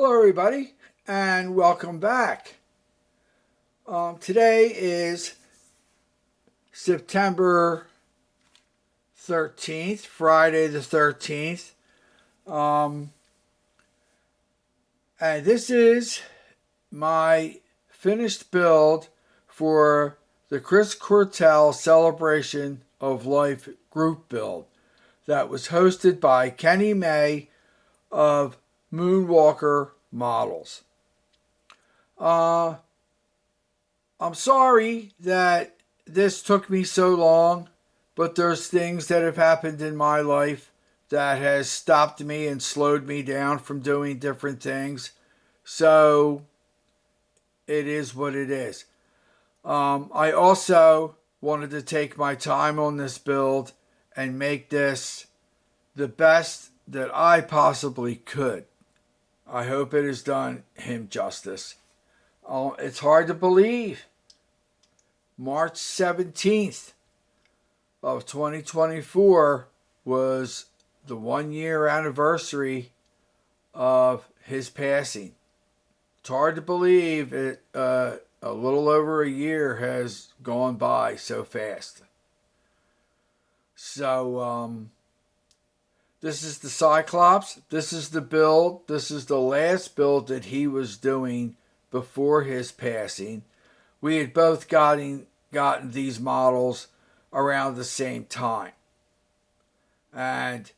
Hello, everybody, and welcome back. Today is September 13th, Friday the 13th, um, and this is my finished build for the Chris Cortell Celebration of Life group build that was hosted by Kenny May of Moonwalker Models. Uh, I'm sorry that this took me so long, but there's things that have happened in my life that has stopped me and slowed me down from doing different things. So it is what it is. I also wanted to take my time on this build and make this the best that I possibly could. I hope it has done him justice. It's hard to believe. March 17th of 2024 was the 1 year anniversary of his passing. It's hard to believe it. A little over a year has gone by so fast. So, this is the Cyclops. This is the build. This is the last build that he was doing before his passing. We had both gotten these models around the same time. And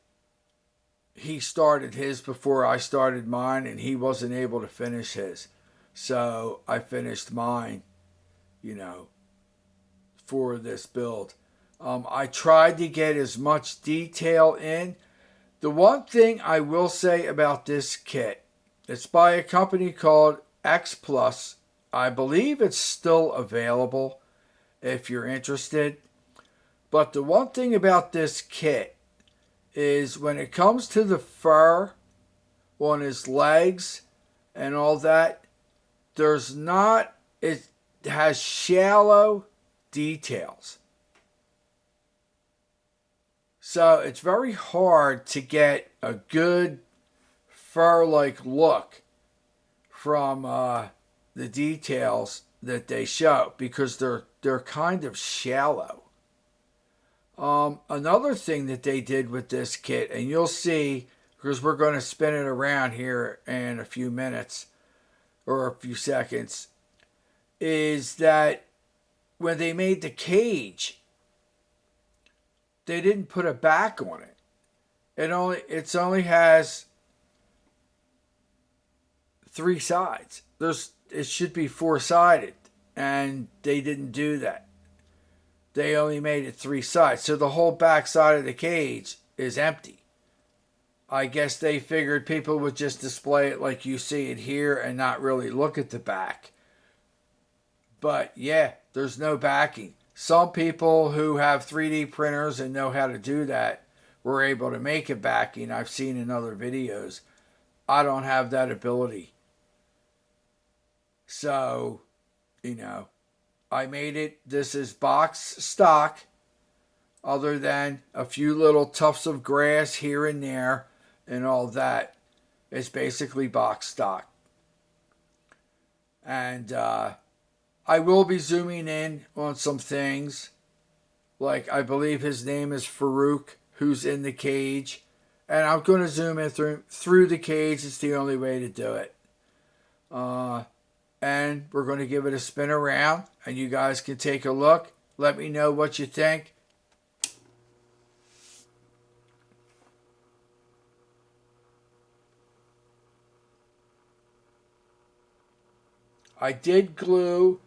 he started his before I started mine, and he wasn't able to finish his. So I finished mine, for this build. I tried to get as much detail in. The one thing I will say about this kit, it's by a company called X Plus. I believe it's still available if you're interested. But the one thing about this kit is when it comes to the fur on his legs and all that, it has shallow details. So it's very hard to get a good fur-like look from the details that they show because they're kind of shallow. Another thing that they did with this kit, and you'll see because we're going to spin it around here in a few minutes or a few seconds, is that when they made the cage, they didn't put a back on it. It only has three sides. It should be four-sided, and they didn't do that. They only made it three sides, so the whole back side of the cage is empty. I guess they figured people would just display it like you see it here and not really look at the back. But yeah, there's no backing. Some people who have 3D printers and know how to do that were able to make a backing. I've seen in other videos. I don't have that ability. So, I made it. This is box stock, other than a few little tufts of grass here and there and all that. It's basically box stock. And I will be zooming in on some things. Like, I believe his name is Farouk, who's in the cage. And I'm going to zoom in through the cage. It's the only way to do it. And we're going to give it a spin around, and you guys can take a look. Let me know what you think. I did glue.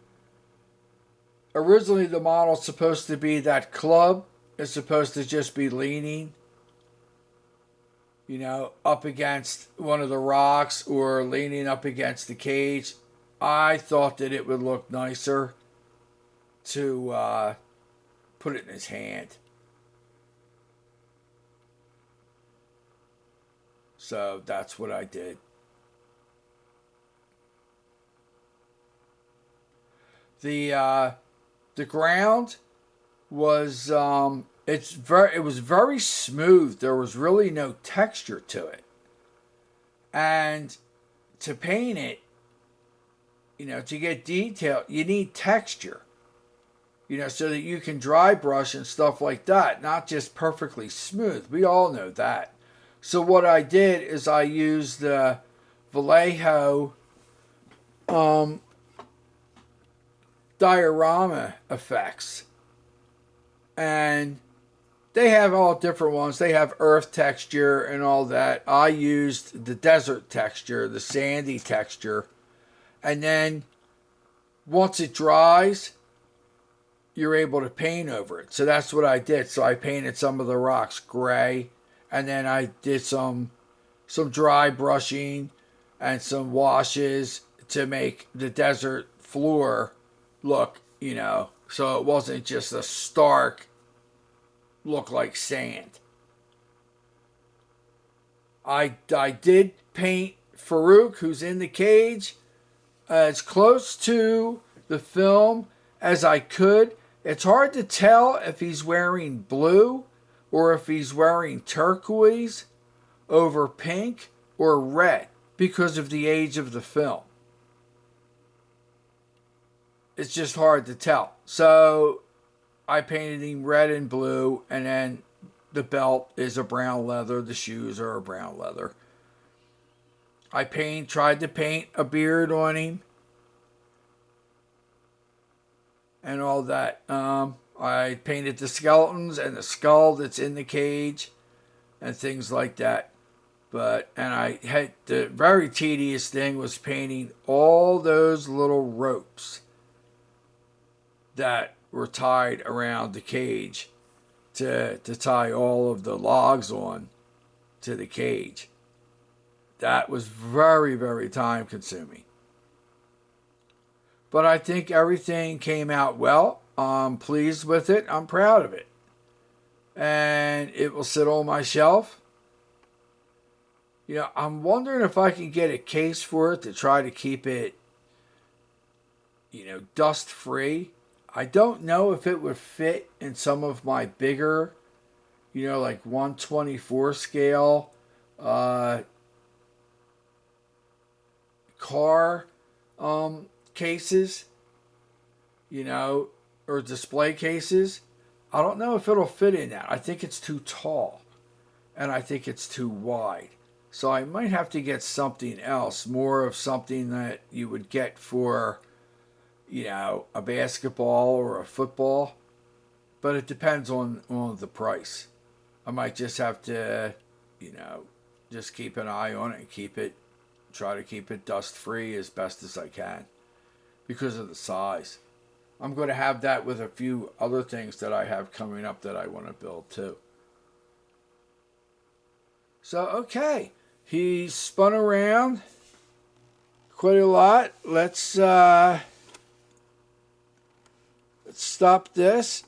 Originally, the model's supposed to be that club. It's supposed to just be leaning, up against one of the rocks or leaning up against the cage. I thought that it would look nicer to put it in his hand. So that's what I did. The ground was it was very smooth. There was really no texture to it, and to paint it, to get detail, you need texture, so that you can dry brush and stuff like that, not just perfectly smooth. We all know that. So what I did is I used the Vallejo diorama effects, and they have all different ones. They have earth texture and all that. I used the desert texture, the sandy texture, and then once it dries, you're able to paint over it. So that's what I did. So I painted some of the rocks gray, and then I did some dry brushing and some washes to make the desert floor look, so it wasn't just a stark look like sand. I did paint Farouk, who's in the cage, as close to the film as I could. It's hard to tell if he's wearing blue or if he's wearing turquoise over pink or red because of the age of the film. It's just hard to tell. So I painted him red and blue, and then the belt is a brown leather, the shoes are a brown leather. I tried to paint a beard on him and all that. I painted the skeletons and the skull that's in the cage and things like that. And I had the very tedious thing was painting all those little ropes that were tied around the cage to tie all of the logs on to the cage. That was very, very time consuming. But I think everything came out well. I'm pleased with it. I'm proud of it. And it will sit on my shelf. I'm wondering if I can get a case for it to try to keep it, dust free. I don't know if it would fit in some of my bigger, like 124 scale car cases, or display cases. I don't know if it'll fit in that. I think it's too tall and I think it's too wide. So I might have to get something else, more of something that you would get for, a basketball or a football. But it depends on the price. I might just have to, just keep an eye on it and try to keep it dust free as best as I can because of the size. I'm going to have that with a few other things that I have coming up that I want to build too. So, okay. He spun around quite a lot. Let's stop this.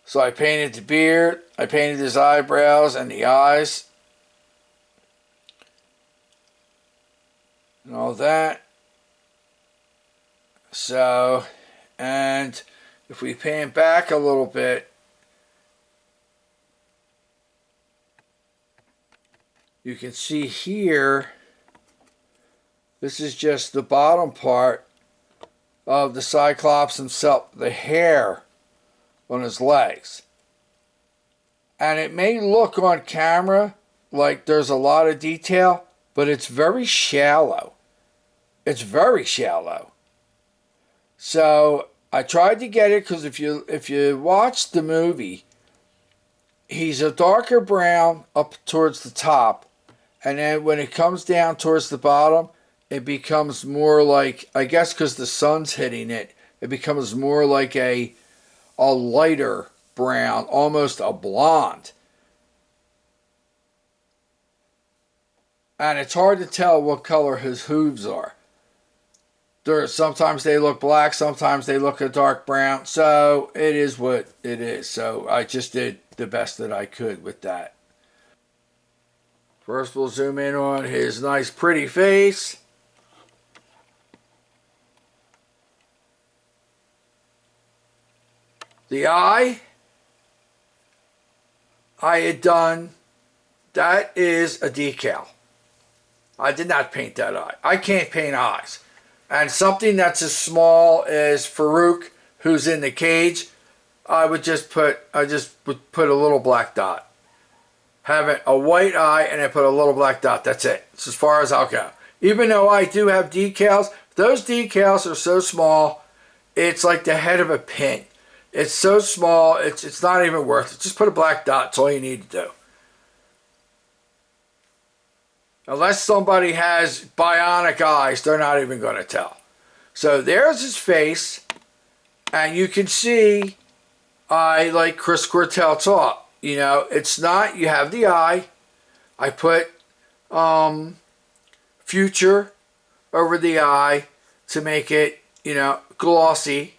So I painted the beard. I painted his eyebrows and the eyes. And all that. So, and if we pan back a little bit, you can see here, this is just the bottom part of the Cyclops himself, the hair on his legs. And it may look on camera like there's a lot of detail, but it's very shallow. It's very shallow. So I tried to get it because if you watch the movie, he's a darker brown up towards the top. And then when it comes down towards the bottom, it becomes more like, I guess because the sun's hitting it, it becomes more like a lighter brown, almost a blonde. And it's hard to tell what color his hooves are. Sometimes they look black, sometimes they look a dark brown. So it is what it is. So I just did the best that I could with that. First we'll zoom in on his nice pretty face. The eye I had done, that is a decal. I did not paint that eye. I can't paint eyes. And something that's as small as Farouk, who's in the cage, I just would put a little black dot. Have it a white eye and I put a little black dot. That's it. It's as far as I'll go. Even though I do have decals, those decals are so small, it's like the head of a pin. It's so small, it's not even worth it. Just put a black dot. That's all you need to do. Unless somebody has bionic eyes, they're not even going to tell. So there's his face, and you can see I like Chris Cortell taught. You know, it's not, you have the eye. I put Future over the eye to make it, you know, glossy.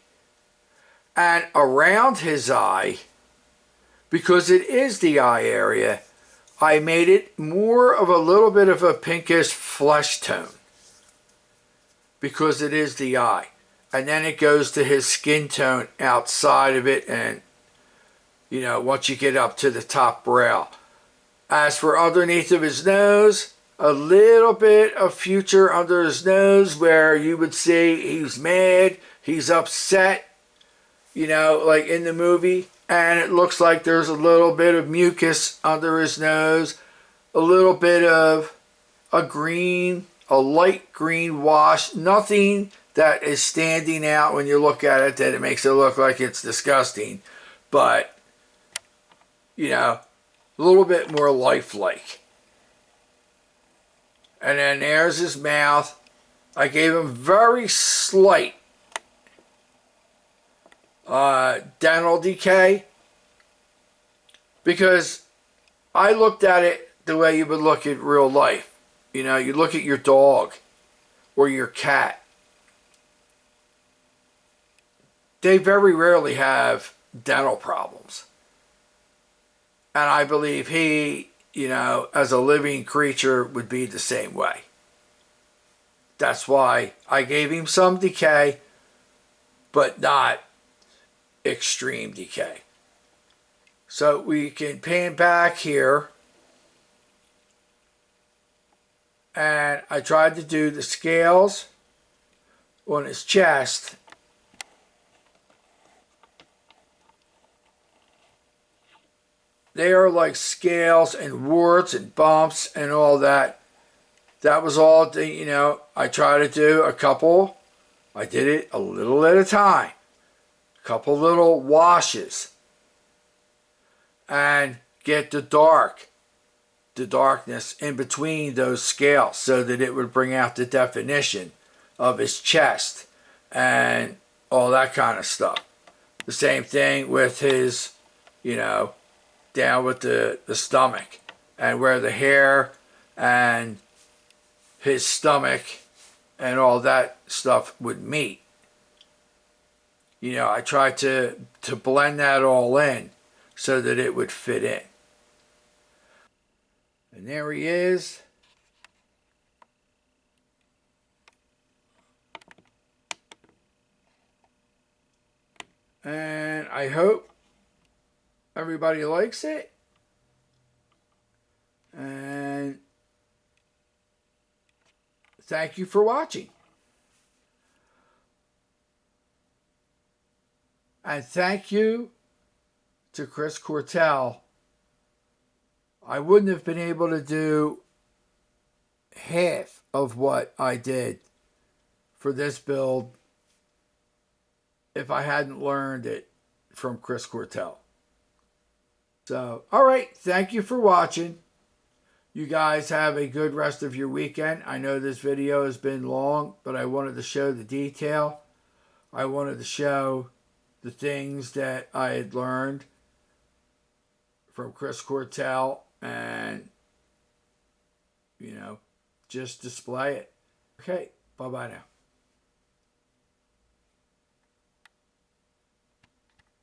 And around his eye, because it is the eye area, I made it more of a little bit of a pinkish flesh tone. Because it is the eye. And then it goes to his skin tone outside of it, and you know, once you get up to the top brow. As for underneath of his nose, a little bit of Future under his nose where you would see he's mad, he's upset, you know, like in the movie. And it looks like there's a little bit of mucus under his nose, a little bit of a green, a light green wash, nothing that is standing out when you look at it that it makes it look like it's disgusting, but, you know, a little bit more lifelike. And then there's his mouth. I gave him very slight dental decay because I looked at it the way you would look at real life. You know, you look at your dog or your cat. They very rarely have dental problems. And I believe he, you know, as a living creature would be the same way. That's why I gave him some decay, but not extreme decay. So we can pan back here. And I tried to do the scales on his chest. They are like scales and warts and bumps and all that. That was all, you know, I tried to do a couple. I did it a little at a time. A couple little washes. And get the darkness in between those scales so that it would bring out the definition of his chest and all that kind of stuff. The same thing with his, you know, down with the stomach and where the hair and his stomach and all that stuff would meet. You know, I tried to blend that all in so that it would fit in. And there he is. And I hope everybody likes it. And thank you for watching. And thank you to Chris Cortell. I wouldn't have been able to do half of what I did for this build if I hadn't learned it from Chris Cortell. So, all right, thank you for watching. You guys have a good rest of your weekend. I know this video has been long, but I wanted to show the detail. I wanted to show the things that I had learned from Chris Cortell and, you know, just display it. Okay, bye-bye now.